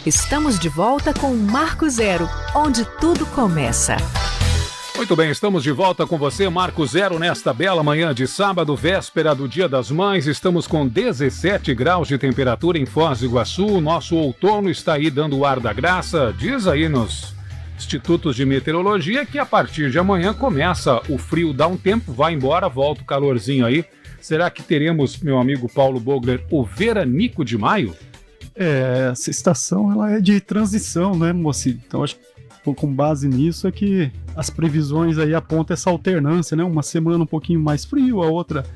Estamos de volta com Marco Zero, onde tudo começa. Muito bem, estamos de volta com você, Marco Zero, nesta bela manhã de sábado, véspera do Dia das Mães. Estamos com 17 graus de temperatura em Foz do Iguaçu. Nosso outono está aí dando o ar da graça. Diz aí nos institutos de meteorologia que a partir de amanhã começa o frio, dá um tempo, vai embora, volta o calorzinho aí. Será que teremos, meu amigo Paulo Bogler, o veranico de maio? Essa estação ela é de transição, né, mocinho? Então acho que com base nisso é que as previsões aí apontam essa alternância, né? Uma semana um pouquinho mais frio, a outra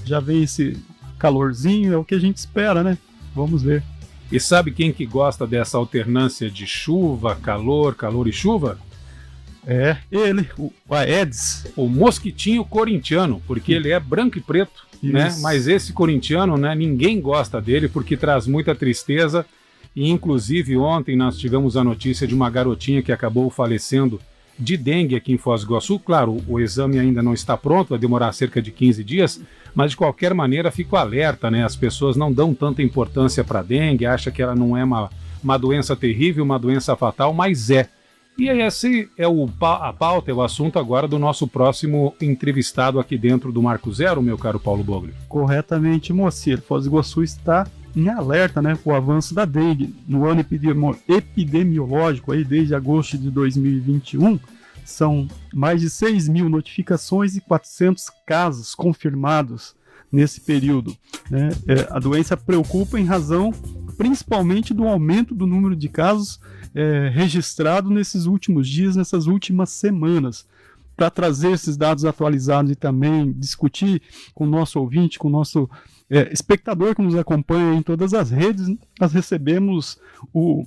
já vem esse calorzinho, é o que a gente espera, né? Vamos ver. E sabe quem que gosta dessa alternância de chuva, calor, calor e chuva? Ele, o Aedes. O mosquitinho corintiano, porque ele é branco e preto, né? Mas esse corintiano, né, ninguém gosta dele porque traz muita tristeza. E inclusive ontem nós tivemos a notícia de uma garotinha que acabou falecendo de dengue aqui em Foz do Iguaçu. Claro, o exame ainda não está pronto, vai demorar cerca de 15 dias, mas de qualquer maneira fico alerta, né? As pessoas não dão tanta importância para a dengue, acham que ela não é uma doença terrível, uma doença fatal, mas é. E esse é a pauta, é o assunto agora do nosso próximo entrevistado aqui dentro do Marco Zero, meu caro Paulo Bogli. Corretamente, moceiro. Foz do Iguaçu está em alerta, né, com o avanço da dengue. No ano epidemiológico, aí, desde agosto de 2021, são mais de 6 mil notificações e 400 casos confirmados nesse período, né? A doença preocupa em razão principalmente do aumento do número de casos registrado nesses últimos dias, nessas últimas semanas. Para trazer esses dados atualizados e também discutir com o nosso ouvinte, com o nosso espectador que nos acompanha em todas as redes, nós recebemos o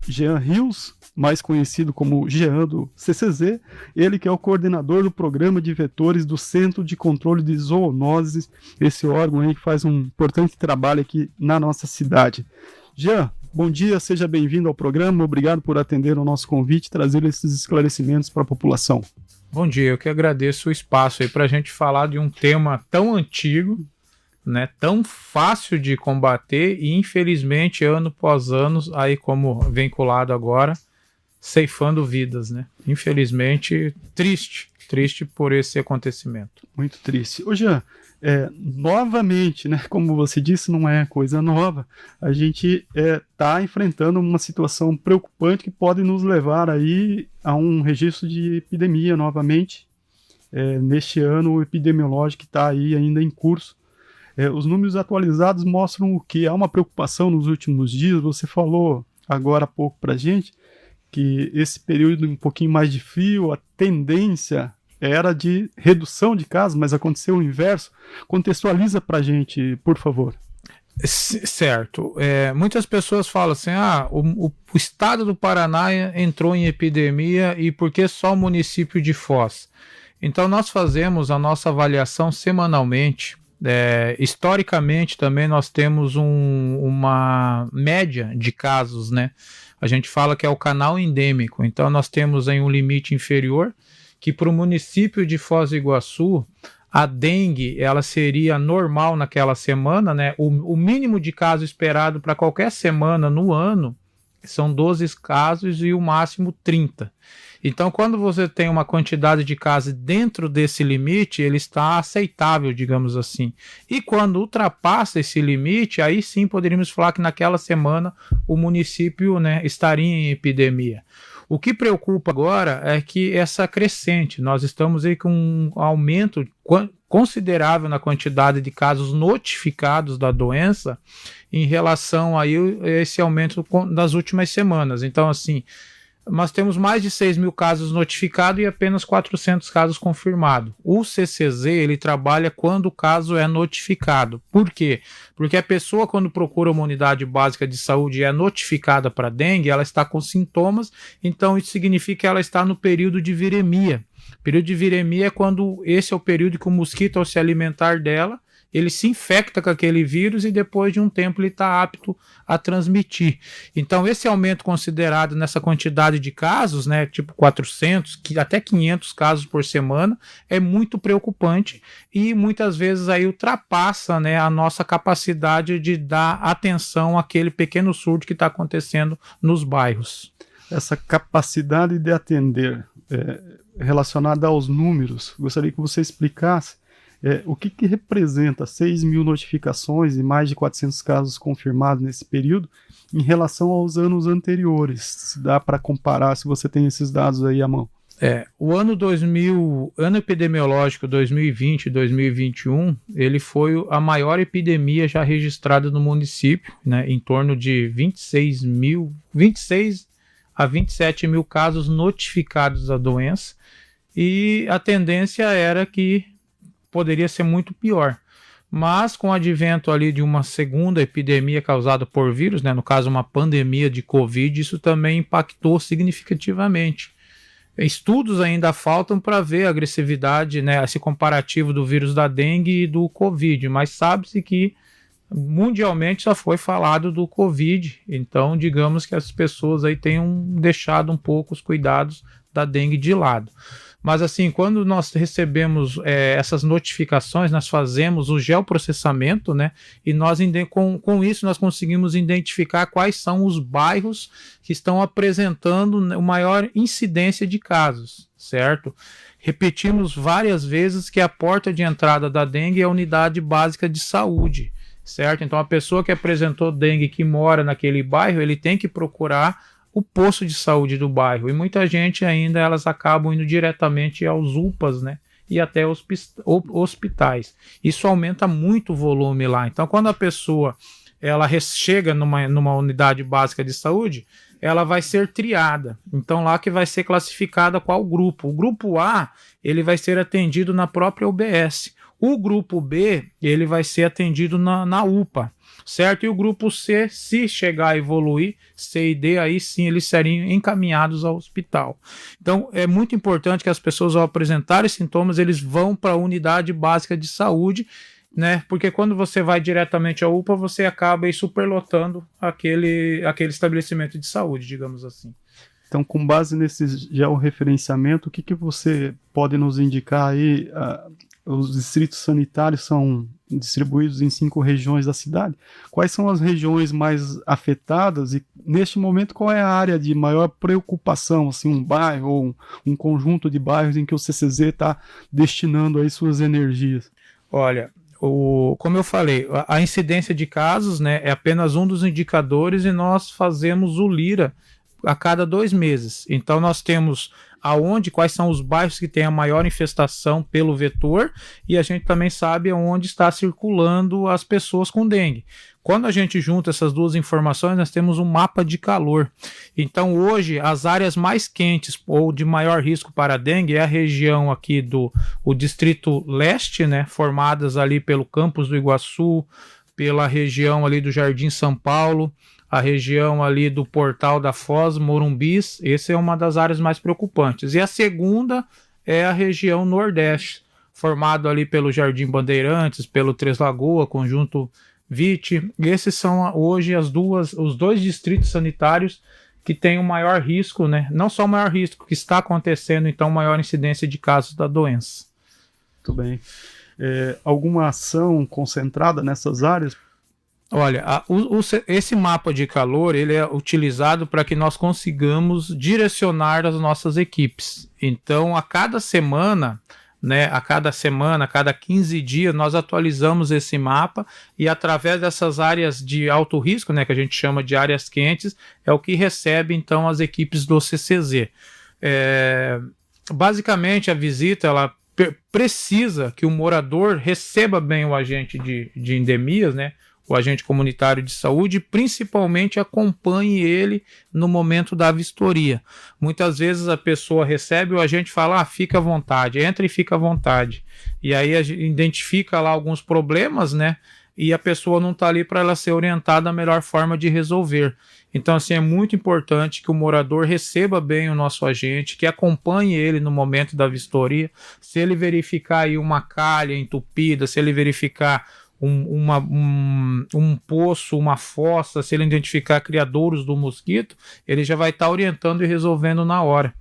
Jean Rios, mais conhecido como Jean do CCZ, ele que é o coordenador do programa de vetores do Centro de Controle de Zoonoses, esse órgão aí que faz um importante trabalho aqui na nossa cidade. Jean, bom dia, seja bem-vindo ao programa, obrigado por atender ao nosso convite e trazer esses esclarecimentos para a população. Bom dia, eu que agradeço o espaço aí para a gente falar de um tema tão antigo, né, tão fácil de combater e infelizmente ano após ano, aí como vinculado agora, ceifando vidas, né? Infelizmente, triste por esse acontecimento. Muito triste. Ô Jean, novamente, né, como você disse, não é coisa nova, a gente está enfrentando uma situação preocupante que pode nos levar aí a um registro de epidemia novamente, neste ano epidemiológico que está aí ainda em curso. Os números atualizados mostram o que há uma preocupação nos últimos dias. Você falou agora há pouco para a gente que esse período um pouquinho mais de frio, a tendência era de redução de casos, mas aconteceu o inverso. Contextualiza para a gente, por favor. Certo. Muitas pessoas falam assim, o estado do Paraná entrou em epidemia e por que só o município de Foz? Então nós fazemos a nossa avaliação semanalmente. Historicamente também nós temos uma média de casos, né? A gente fala que é o canal endêmico, então nós temos aí um limite inferior, que para o município de Foz do Iguaçu, a dengue ela seria normal naquela semana, né? O mínimo de caso esperado para qualquer semana no ano são 12 casos e o máximo 30. Então, quando você tem uma quantidade de casos dentro desse limite, ele está aceitável, digamos assim. E quando ultrapassa esse limite, aí sim poderíamos falar que naquela semana o município, né, estaria em epidemia. O que preocupa agora é que essa crescente, nós estamos aí com um aumento considerável na quantidade de casos notificados da doença em relação aí a esse aumento das últimas semanas. Então, assim, nós temos mais de 6 mil casos notificados e apenas 400 casos confirmados. O CCZ, ele trabalha quando o caso é notificado. Por quê? Porque a pessoa, quando procura uma unidade básica de saúde e é notificada para dengue, ela está com sintomas, então isso significa que ela está no período de viremia. O período de viremia é quando esse é o período que o mosquito, ao se alimentar dela, ele se infecta com aquele vírus e depois de um tempo ele está apto a transmitir. Então esse aumento considerado nessa quantidade de casos, né, tipo 400, até 500 casos por semana, é muito preocupante e muitas vezes aí ultrapassa, né, a nossa capacidade de dar atenção àquele pequeno surto que está acontecendo nos bairros. Essa capacidade de atender relacionada aos números, gostaria que você explicasse o que representa 6 mil notificações e mais de 400 casos confirmados nesse período em relação aos anos anteriores. Se dá para comparar, se você tem esses dados aí à mão. O ano ano epidemiológico 2020 e 2021, ele foi a maior epidemia já registrada no município, né, em torno de 26 a 27 mil casos notificados da doença, e a tendência era que poderia ser muito pior. Mas com o advento ali de uma segunda epidemia causada por vírus, né, no caso uma pandemia de Covid, isso também impactou significativamente. Estudos ainda faltam para ver a agressividade, né, esse comparativo do vírus da dengue e do Covid, mas sabe-se que mundialmente só foi falado do Covid, então digamos que as pessoas aí tenham deixado um pouco os cuidados da dengue de lado. Mas assim, quando nós recebemos essas notificações, nós fazemos o geoprocessamento, né? E nós com isso nós conseguimos identificar quais são os bairros que estão apresentando a maior incidência de casos, certo? Repetimos várias vezes que a porta de entrada da dengue é a unidade básica de saúde, certo? Então a pessoa que apresentou dengue que mora naquele bairro, ele tem que procurar o posto de saúde do bairro, e muita gente ainda elas acabam indo diretamente aos UPAs, né, e até hospitais. Isso aumenta muito o volume lá. Então quando a pessoa ela chega numa unidade básica de saúde, ela vai ser triada. Então lá que vai ser classificada qual grupo. O grupo A, ele vai ser atendido na própria UBS. O grupo B, ele vai ser atendido na UPA, certo? E o grupo C, se chegar a evoluir, C e D, aí sim eles seriam encaminhados ao hospital. Então é muito importante que as pessoas, ao apresentarem sintomas, eles vão para a unidade básica de saúde, né? Porque quando você vai diretamente à UPA, você acaba aí superlotando aquele estabelecimento de saúde, digamos assim. Então, com base nesse georreferenciamento, o que você pode nos indicar aí? Os distritos sanitários são distribuídos em 5 regiões da cidade. Quais são as regiões mais afetadas e, neste momento, qual é a área de maior preocupação, assim, um bairro ou um conjunto de bairros em que o CCZ está destinando aí suas energias? Olha, como eu falei, a incidência de casos, né, é apenas um dos indicadores e nós fazemos o LIRA a cada 2 meses. Então nós temos quais são os bairros que têm a maior infestação pelo vetor, e a gente também sabe onde está circulando as pessoas com dengue. Quando a gente junta essas duas informações, nós temos um mapa de calor. Então hoje as áreas mais quentes ou de maior risco para a dengue é a região aqui o distrito leste, né, formadas ali pelo campus do Iguaçu, pela região ali do Jardim São Paulo, a região ali do Portal da Foz, Morumbis. Essa é uma das áreas mais preocupantes. E a segunda é a região Nordeste, formado ali pelo Jardim Bandeirantes, pelo Três Lagoas, Conjunto Vite. Esses são hoje os 2 distritos sanitários que têm o maior risco, né? Não só o maior risco, que está acontecendo, então, maior incidência de casos da doença. Muito bem. Alguma ação concentrada nessas áreas? Olha, esse mapa de calor, ele é utilizado para que nós consigamos direcionar as nossas equipes. Então, a cada semana, a cada 15 dias, nós atualizamos esse mapa, e através dessas áreas de alto risco, né, que a gente chama de áreas quentes, é o que recebe, então, as equipes do CCZ. Basicamente, a visita, ela precisa que o morador receba bem o agente de endemias, né, o agente comunitário de saúde, principalmente acompanhe ele no momento da vistoria. Muitas vezes a pessoa recebe, o agente fala, fica à vontade, entra e fica à vontade. E aí a gente identifica lá alguns problemas, né? E a pessoa não está ali para ela ser orientada da melhor forma de resolver. Então, assim, é muito importante que o morador receba bem o nosso agente, que acompanhe ele no momento da vistoria. Se ele verificar aí uma calha entupida, se ele verificar um poço, uma fossa, se ele identificar criadouros do mosquito, ele já vai estar orientando e resolvendo na hora.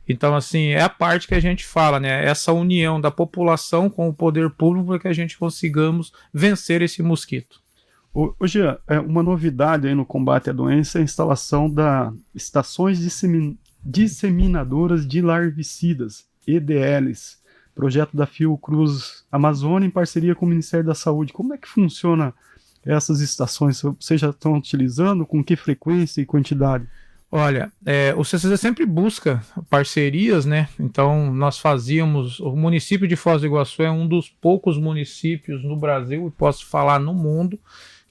Então, assim, é a parte que a gente fala, né? Essa união da população com o poder público para que a gente consigamos vencer esse mosquito. Ô Jean, uma novidade aí no combate à doença é a instalação das estações disseminadoras de larvicidas, EDLs, projeto da Fiocruz Amazônia em parceria com o Ministério da Saúde. Como é que funciona essas estações? Vocês já estão utilizando? Com que frequência e quantidade? Olha, o CCZ sempre busca parcerias, né? Então, nós fazíamos... O município de Foz do Iguaçu é um dos poucos municípios no Brasil, e posso falar no mundo,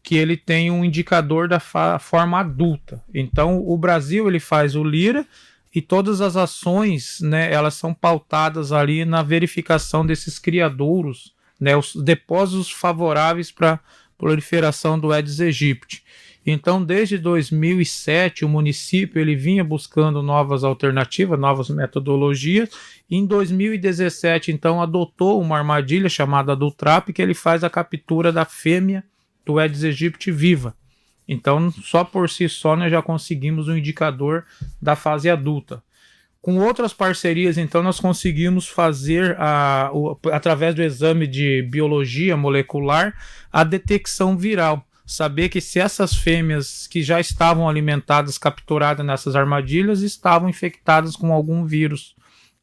que ele tem um indicador da forma adulta. Então, o Brasil, ele faz o LIRA, e todas as ações, né, elas são pautadas ali na verificação desses criadouros, né, os depósitos favoráveis para proliferação do Aedes aegypti. Então, desde 2007, o município ele vinha buscando novas alternativas, novas metodologias. Em 2017, então, adotou uma armadilha chamada Adultrap, que ele faz a captura da fêmea do Aedes aegypti viva. Então, só por si só, nós já conseguimos um indicador da fase adulta. Com outras parcerias, então, nós conseguimos fazer, através do exame de biologia molecular, a detecção viral. Saber que se essas fêmeas que já estavam alimentadas, capturadas nessas armadilhas, estavam infectadas com algum vírus.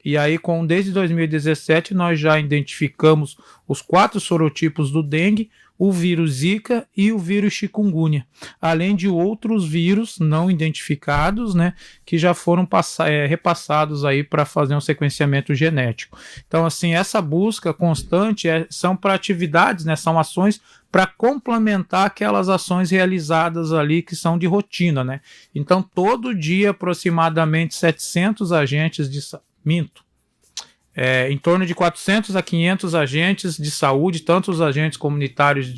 E aí, desde 2017, nós já identificamos os 4 sorotipos do dengue, o vírus Zika e o vírus chikungunya, além de outros vírus não identificados, né, que já foram repassados aí para fazer um sequenciamento genético. Então, assim, essa busca constante são para atividades, né, são ações para complementar aquelas ações realizadas ali que são de rotina, né? Então, todo dia, aproximadamente 700 agentes em torno de 400 a 500 agentes de saúde, tanto os agentes comunitários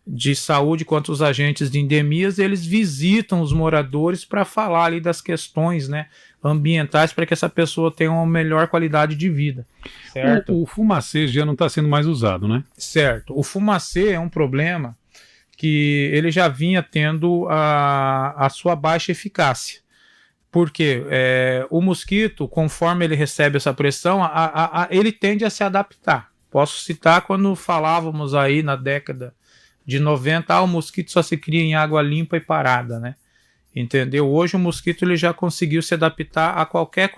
de saúde quanto os agentes de endemias, eles visitam os moradores para falar ali das questões, né, ambientais, para que essa pessoa tenha uma melhor qualidade de vida. Certo? O fumacê já não está sendo mais usado, né? Certo. O fumacê é um problema que ele já vinha tendo a sua baixa eficácia. Porque o mosquito, conforme ele recebe essa pressão, ele tende a se adaptar. Posso citar quando falávamos aí na década de 90, o mosquito só se cria em água limpa e parada, né? Entendeu? Hoje o mosquito ele já conseguiu se adaptar a qualquer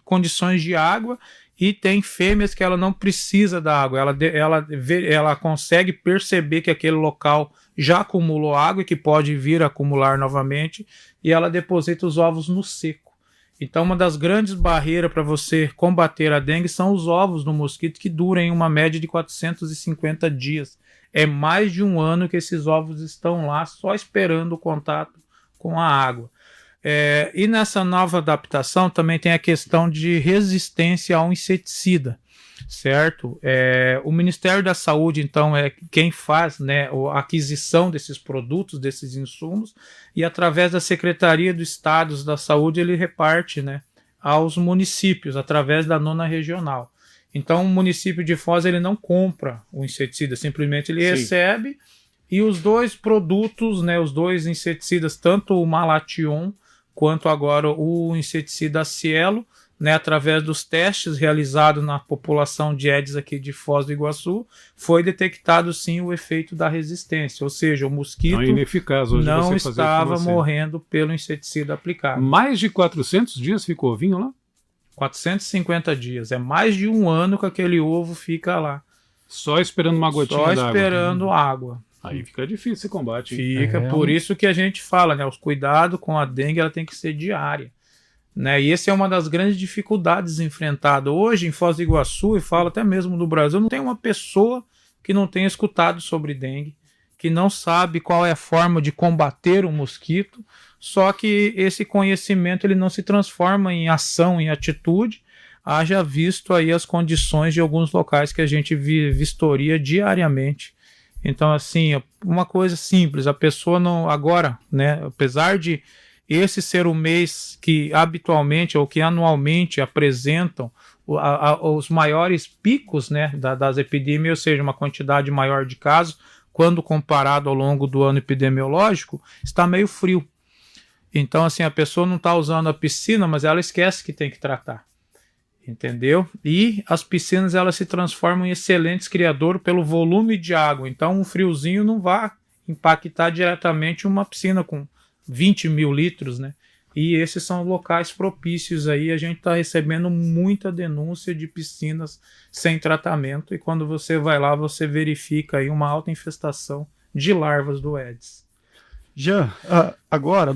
condições de água, e tem fêmeas que ela não precisa da água, ela consegue perceber que aquele local já acumulou água e que pode vir a acumular novamente, e ela deposita os ovos no seco. Então, uma das grandes barreiras para você combater a dengue são os ovos do mosquito, que duram em uma média de 450 dias. É mais de um ano que esses ovos estão lá só esperando o contato com a água. E nessa nova adaptação também tem a questão de resistência ao inseticida, certo? O Ministério da Saúde, então, é quem faz, né, a aquisição desses produtos, desses insumos, e através da Secretaria do Estado da Saúde ele reparte, né, aos municípios, através da 9ª regional. Então, o município de Foz ele não compra o inseticida, simplesmente ele recebe, e os 2 produtos, né, os 2 inseticidas, tanto o Malathion quanto agora o inseticida Cielo, né, através dos testes realizados na população de Aedes aqui de Foz do Iguaçu, foi detectado sim o efeito da resistência, ou seja, o mosquito não, ineficaz hoje não você estava morrendo pelo inseticida aplicado. Mais de 400 dias ficou ovinho lá? 450 dias, é mais de um ano que aquele ovo fica lá. Só esperando uma gotinha d'água. Só esperando água. Aí fica difícil esse combate. Fica, por isso que a gente fala, né? Os cuidados com a dengue ela tem que ser diária, né? E essa é uma das grandes dificuldades enfrentadas hoje em Foz do Iguaçu, e falo até mesmo no Brasil, não tem uma pessoa que não tenha escutado sobre dengue, que não sabe qual é a forma de combater o mosquito, só que esse conhecimento ele não se transforma em ação, em atitude, haja visto aí as condições de alguns locais que a gente vistoria diariamente. Então, assim, uma coisa simples, a pessoa não, agora, né, apesar de esse ser o mês que habitualmente ou que anualmente apresentam os maiores picos, né, das epidemias, ou seja, uma quantidade maior de casos, quando comparado ao longo do ano epidemiológico, está meio frio. Então, assim, a pessoa não está usando a piscina, mas ela esquece que tem que tratar. Entendeu? E as piscinas, elas se transformam em excelentes criadouros pelo volume de água. Então, um friozinho não vai impactar diretamente uma piscina com 20 mil litros, né? E esses são locais propícios aí. A gente está recebendo muita denúncia de piscinas sem tratamento. E quando você vai lá, você verifica aí uma alta infestação de larvas do Aedes. Jean, agora,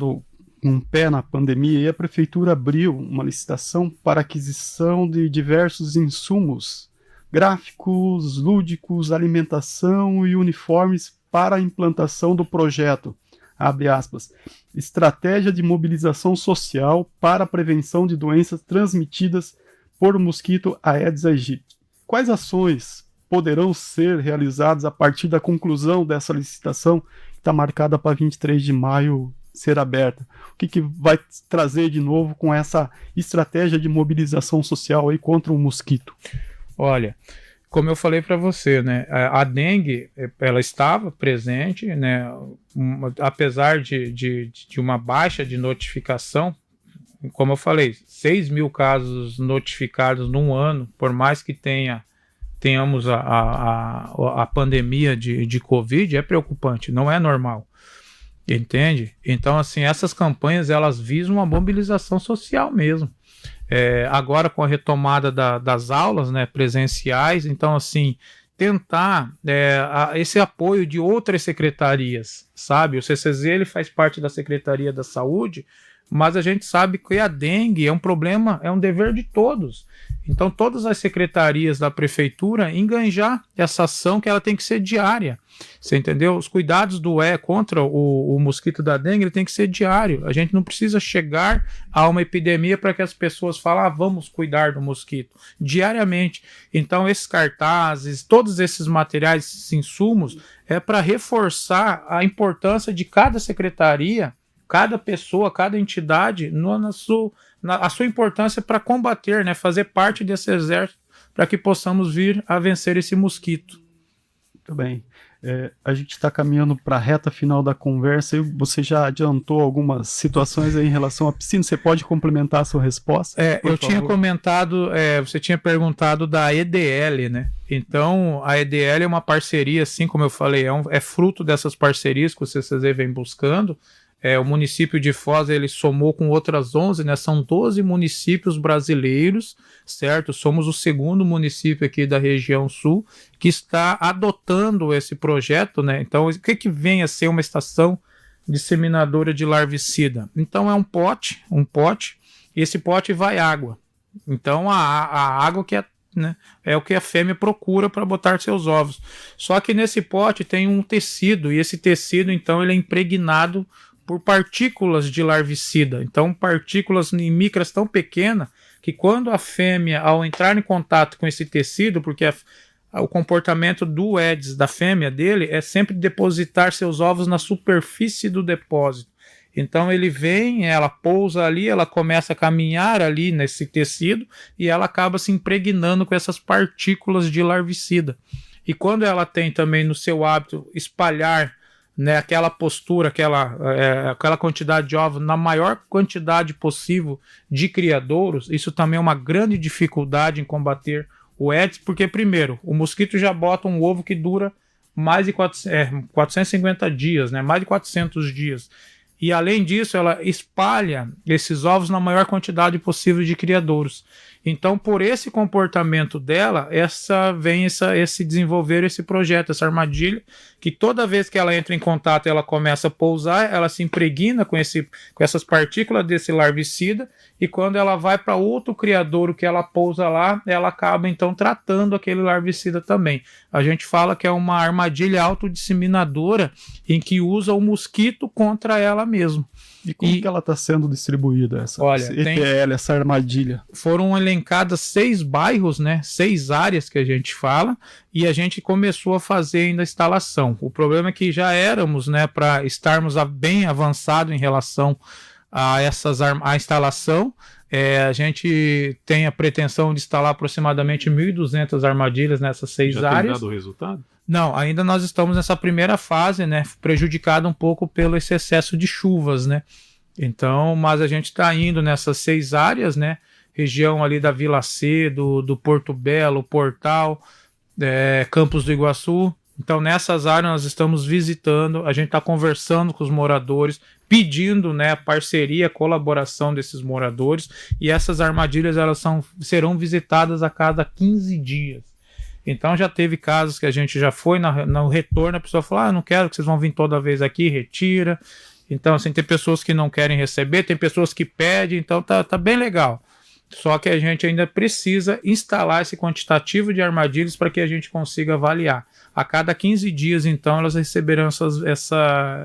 um pé na pandemia, a prefeitura abriu uma licitação para aquisição de diversos insumos gráficos, lúdicos, alimentação e uniformes para a implantação do projeto, abre aspas, estratégia de mobilização social para a prevenção de doenças transmitidas por mosquito Aedes aegypti. Quais ações poderão ser realizadas a partir da conclusão dessa licitação, que está marcada para 23 de maio ser aberta? O que vai trazer de novo com essa estratégia de mobilização social aí contra o mosquito? Olha, como eu falei para você, né, a dengue, ela estava presente, né, apesar de uma baixa de notificação, como eu falei, 6 mil casos notificados num ano, por mais que tenhamos a pandemia de Covid, é preocupante, não é normal. Entende? Então, assim, essas campanhas, elas visam uma mobilização social mesmo. Agora, com a retomada das aulas, né, presenciais, então, assim, tentar esse apoio de outras secretarias, sabe? O CCZ, ele faz parte da Secretaria da Saúde, mas a gente sabe que a dengue é um problema, é um dever de todos. Então, todas as secretarias da prefeitura enganjar essa ação, que ela tem que ser diária. Você entendeu? Os cuidados contra o mosquito da dengue, ele tem que ser diário. A gente não precisa chegar a uma epidemia para que as pessoas falem, vamos cuidar do mosquito. Diariamente. Então, esses cartazes, todos esses materiais, esses insumos, é para reforçar a importância de cada secretaria, cada pessoa, cada entidade, a sua importância para combater, né, fazer parte desse exército, para que possamos vir a vencer esse mosquito. Muito bem. A gente está caminhando para a reta final da conversa e você já adiantou algumas situações aí em relação à piscina. Você pode complementar a sua resposta? Eu tinha comentado, você tinha perguntado da EDL, né? Então, a EDL é uma parceria, assim como eu falei, é fruto dessas parcerias que o CCZ vem buscando. O município de Foz, ele somou com outras 11, né? São 12 municípios brasileiros, certo? Somos o segundo município aqui da região sul que está adotando esse projeto, né? Então, o que vem a ser uma estação disseminadora de larvicida? Então, é um pote, e esse pote vai água. Então, a água que é o que a fêmea procura para botar seus ovos. Só que nesse pote tem um tecido, e esse tecido, então, ele é impregnado por partículas de larvicida. Então, partículas em micras tão pequenas que quando a fêmea, ao entrar em contato com esse tecido, porque o comportamento do Aedes, da fêmea dele, é sempre depositar seus ovos na superfície do depósito. Então ele vem, ela pousa ali, ela começa a caminhar ali nesse tecido e ela acaba se impregnando com essas partículas de larvicida. E quando ela tem também no seu hábito espalhar, né, aquela postura, aquela quantidade de ovos na maior quantidade possível de criadouros, isso também é uma grande dificuldade em combater o Aedes, porque primeiro, o mosquito já bota um ovo que dura mais de 450 dias, né, mais de 400 dias. E além disso, ela espalha esses ovos na maior quantidade possível de criadouros. Então, por esse comportamento dela, esse desenvolver esse projeto, essa armadilha, que toda vez que ela entra em contato, ela começa a pousar, ela se impregna com essas partículas desse larvicida, e quando ela vai para outro criadouro que ela pousa lá, ela acaba então tratando aquele larvicida também. A gente fala que é uma armadilha autodisseminadora em que usa o mosquito contra ela mesma. E como que ela está sendo distribuída, essa EPL, essa armadilha? Foram elencadas 6 bairros, né, 6 áreas que a gente fala, e a gente começou a fazer ainda a instalação. O problema é que já éramos, né, para estarmos bem avançado em relação a instalação. A gente tem a pretensão de instalar aproximadamente 1.200 armadilhas nessas 6 Já áreas. tem dado o resultado? Não, ainda nós estamos nessa primeira fase, né, prejudicado um pouco pelo esse excesso de chuvas, né? Então, mas a gente está indo nessas 6 áreas, né? Região ali da Vila C, do Porto Belo, Portal, Campos do Iguaçu. Então, nessas áreas nós estamos visitando, a gente está conversando com os moradores, pedindo, né, a parceria, a colaboração desses moradores, e essas armadilhas elas serão visitadas a cada 15 dias. Então já teve casos que a gente já foi no retorno, a pessoa falou, não quero que vocês vão vir toda vez aqui, retira. Então, assim, tem pessoas que não querem receber, tem pessoas que pedem, então tá bem legal. Só que a gente ainda precisa instalar esse quantitativo de armadilhas para que a gente consiga avaliar. A cada 15 dias, então, elas receberão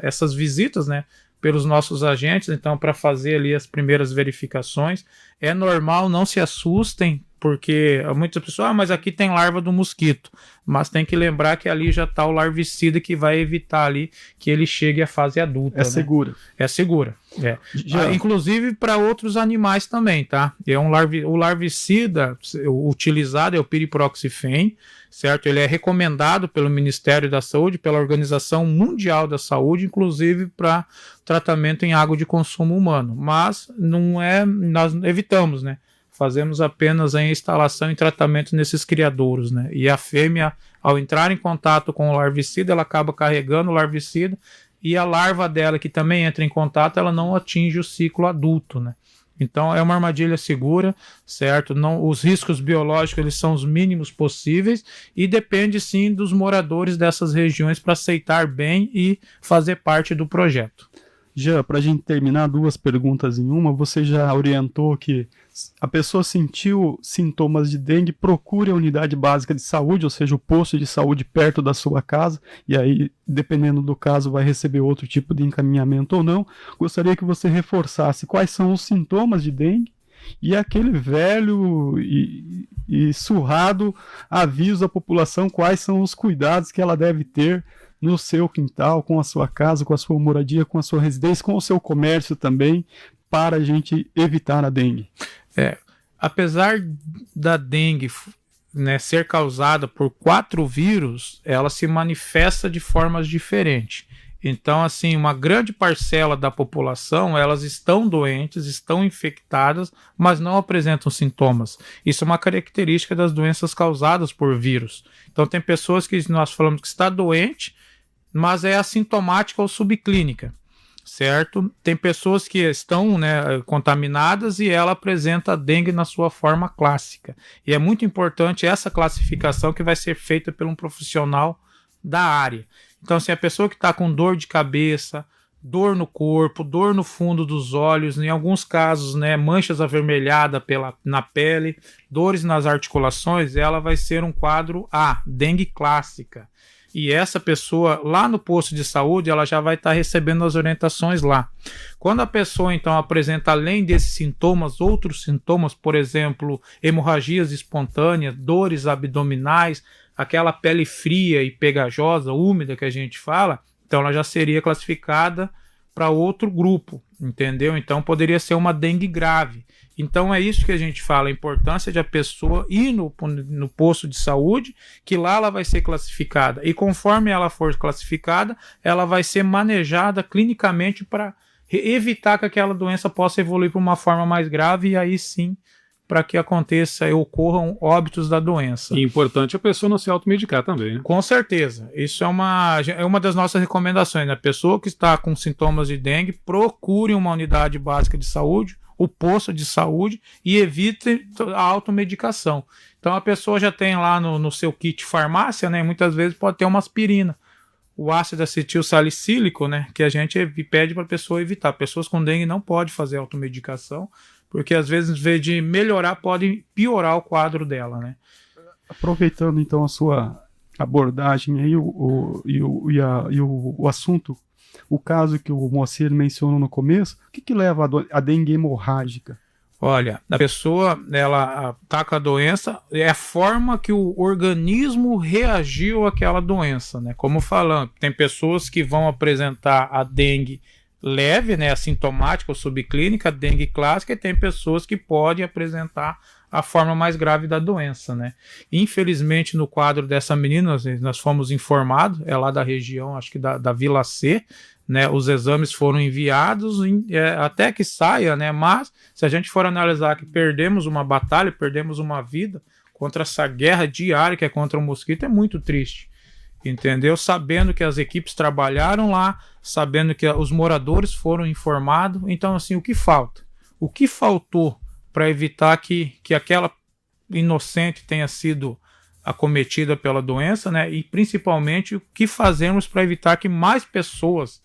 essas visitas, né, pelos nossos agentes, então, para fazer ali as primeiras verificações. É normal, não se assustem, porque muitas pessoas, mas aqui tem larva do mosquito. Mas tem que lembrar que ali já está o larvicida que vai evitar ali que ele chegue à fase adulta. É, né? Segura. É segura. Inclusive para outros animais também, tá? O larvicida utilizado é o piriproxifene, certo? Ele é recomendado pelo Ministério da Saúde, pela Organização Mundial da Saúde, inclusive para tratamento em água de consumo humano. Mas não é, nós evitamos, né? Fazemos apenas a instalação e tratamento nesses criadouros, né? E a fêmea, ao entrar em contato com o larvicida, ela acaba carregando o larvicida, e a larva dela, que também entra em contato, ela não atinge o ciclo adulto, né? Então é uma armadilha segura, certo? Não, os riscos biológicos eles são os mínimos possíveis, e depende sim dos moradores dessas regiões para aceitar bem e fazer parte do projeto. Jean, para a gente terminar, 2 perguntas em uma. Você já orientou que a pessoa sentiu sintomas de dengue, procure a unidade básica de saúde, ou seja, o posto de saúde perto da sua casa, e aí, dependendo do caso, vai receber outro tipo de encaminhamento ou não. Gostaria que você reforçasse quais são os sintomas de dengue e aquele velho e surrado aviso à população quais são os cuidados que ela deve ter no seu quintal, com a sua casa, com a sua moradia, com a sua residência, com o seu comércio também, para a gente evitar a dengue. Apesar da dengue, né, ser causada por 4 vírus, ela se manifesta de formas diferentes. Então, assim, uma grande parcela da população, elas estão doentes, estão infectadas, mas não apresentam sintomas. Isso é uma característica das doenças causadas por vírus. Então, tem pessoas que nós falamos que está doente, mas é assintomática ou subclínica, certo? Tem pessoas que estão, né, contaminadas e ela apresenta a dengue na sua forma clássica. E é muito importante essa classificação que vai ser feita por um profissional da área. Então, se a pessoa que está com dor de cabeça, dor no corpo, dor no fundo dos olhos, em alguns casos, né, manchas avermelhadas na pele, dores nas articulações, ela vai ser um quadro A, dengue clássica. E essa pessoa, lá no posto de saúde, ela já vai estar recebendo as orientações lá. Quando a pessoa, então, apresenta, além desses sintomas, outros sintomas, por exemplo, hemorragias espontâneas, dores abdominais, aquela pele fria e pegajosa, úmida que a gente fala, então ela já seria classificada para outro grupo, entendeu? Então poderia ser uma dengue grave. Então é isso que a gente fala, a importância de a pessoa ir no posto de saúde, que lá ela vai ser classificada. E conforme ela for classificada, ela vai ser manejada clinicamente para evitar que aquela doença possa evoluir para uma forma mais grave, e aí sim, para que aconteça e ocorram óbitos da doença. E importante a pessoa não se automedicar também, né? Com certeza. Isso é uma das nossas recomendações, né? A pessoa que está com sintomas de dengue, procure uma unidade básica de saúde, o posto de saúde, e evite a automedicação. Então a pessoa já tem lá no seu kit farmácia, né? Muitas vezes pode ter uma aspirina. O ácido acetil salicílico, né? Que a gente pede para a pessoa evitar. Pessoas com dengue não podem fazer automedicação, porque às vezes, em vez de melhorar, pode piorar o quadro dela, né? Aproveitando então a sua abordagem aí, o assunto, o caso que o Moacir mencionou no começo, o que leva a dengue hemorrágica? Olha, a pessoa, ela tá com a doença, é a forma que o organismo reagiu àquela doença, né? Como falando, tem pessoas que vão apresentar a dengue leve, né, assintomática ou subclínica, dengue clássica, e tem pessoas que podem apresentar a forma mais grave da doença, né? Infelizmente, no quadro dessa menina, nós fomos informados, é lá da região, acho que da Vila C, né? Os exames foram enviados até que saia, né? Mas, se a gente for analisar que perdemos uma batalha, perdemos uma vida contra essa guerra diária que é contra o mosquito, é muito triste. Entendeu? Sabendo que as equipes trabalharam lá, sabendo que os moradores foram informados. Então, assim, o que falta? O que faltou para evitar que aquela inocente tenha sido acometida pela doença, né? E principalmente o que fazemos para evitar que mais pessoas,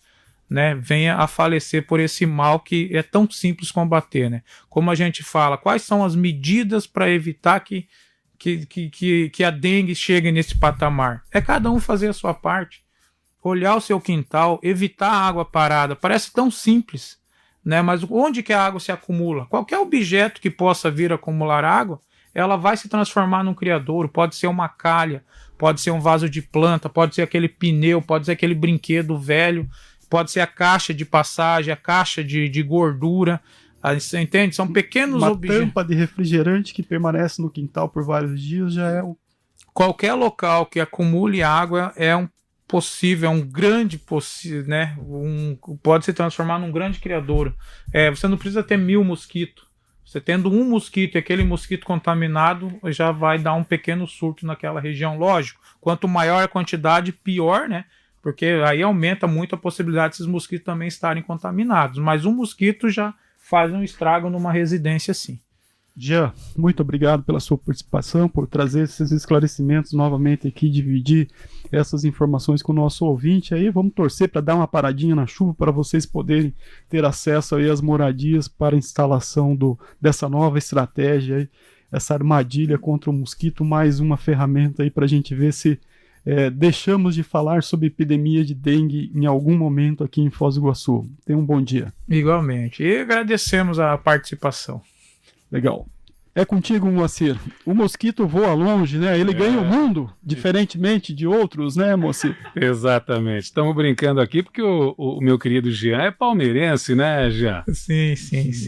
né, venha a falecer por esse mal que é tão simples combater, né? Como a gente fala, quais são as medidas para evitar que a dengue chegue nesse patamar? É cada um fazer a sua parte, olhar o seu quintal, evitar a água parada. Parece tão simples, né? Mas onde que a água se acumula? Qualquer objeto que possa vir a acumular água, ela vai se transformar num criadouro. Pode ser uma calha, pode ser um vaso de planta, pode ser aquele pneu, pode ser aquele brinquedo velho, pode ser a caixa de passagem, a caixa de gordura. Você entende? São pequenos objetos. Uma tampa de refrigerante que permanece no quintal por vários dias já é um... Qualquer local que acumule água é um grande possível, né? Pode se transformar num grande criadouro. Você não precisa ter 1000 mosquitos. Você tendo um mosquito e aquele mosquito contaminado, já vai dar um pequeno surto naquela região. Lógico, quanto maior a quantidade, pior, né? Porque aí aumenta muito a possibilidade desses mosquitos também estarem contaminados. Mas um mosquito já faz um estrago numa residência assim. Jean, muito obrigado pela sua participação, por trazer esses esclarecimentos novamente aqui, dividir essas informações com o nosso ouvinte. Aí vamos torcer para dar uma paradinha na chuva para vocês poderem ter acesso aí às moradias para a instalação dessa nova estratégia, aí, essa armadilha contra o mosquito, mais uma ferramenta aí para a gente ver se deixamos de falar sobre epidemia de dengue em algum momento aqui em Foz do Iguaçu. Tenha um bom dia. Igualmente. E agradecemos a participação. Legal. É contigo, Moacir. O mosquito voa longe, né? Ele ganha o mundo, diferentemente de outros, né, Moacir? Exatamente. Estamos brincando aqui porque o meu querido Jean é palmeirense, né, Jean? Sim.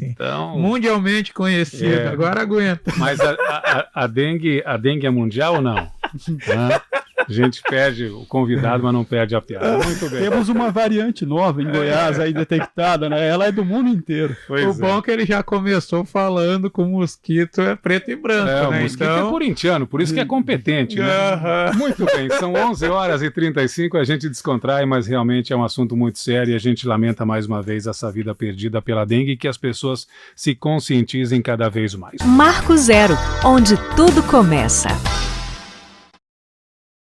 Então, mundialmente conhecido, agora aguenta. Mas a dengue é mundial ou não? A gente perde o convidado, mas não perde a piada. Muito bem. Temos uma variante nova em Goiás aí detectada, né? Ela é do mundo inteiro. Bom é que ele já começou falando que o mosquito é preto e branco, né? O mosquito é corintiano, por isso que é competente, né? Muito bem, são 11h35, a gente descontrai, mas realmente é um assunto muito sério e a gente lamenta mais uma vez essa vida perdida pela dengue e que as pessoas se conscientizem cada vez mais. Marco Zero, onde tudo começa.